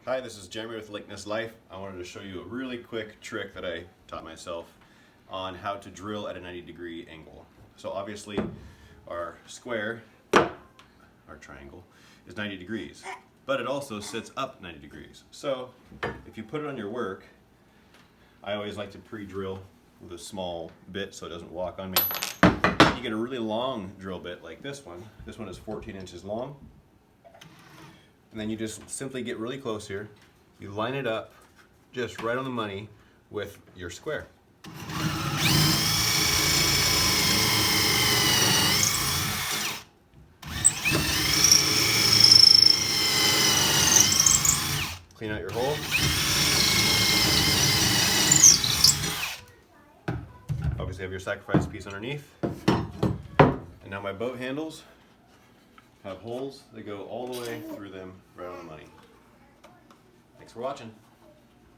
Hi, this is Jeremy with Likeness Life. I wanted to show you a really quick trick that I taught myself on how to drill at a 90-degree angle. So obviously our square, our triangle, is 90 degrees, but it also sits up 90 degrees. So if you put it on your work, I always like to pre-drill with a small bit so it doesn't walk on me. You get a really long drill bit like this one. This one is 14 inches long. And then you just simply get really close here. You line it up just right on the money with your square. Clean out your hole. Obviously have your sacrifice piece underneath. And now my boat handles have holes that go all the way through them right on the money. Thanks for watching.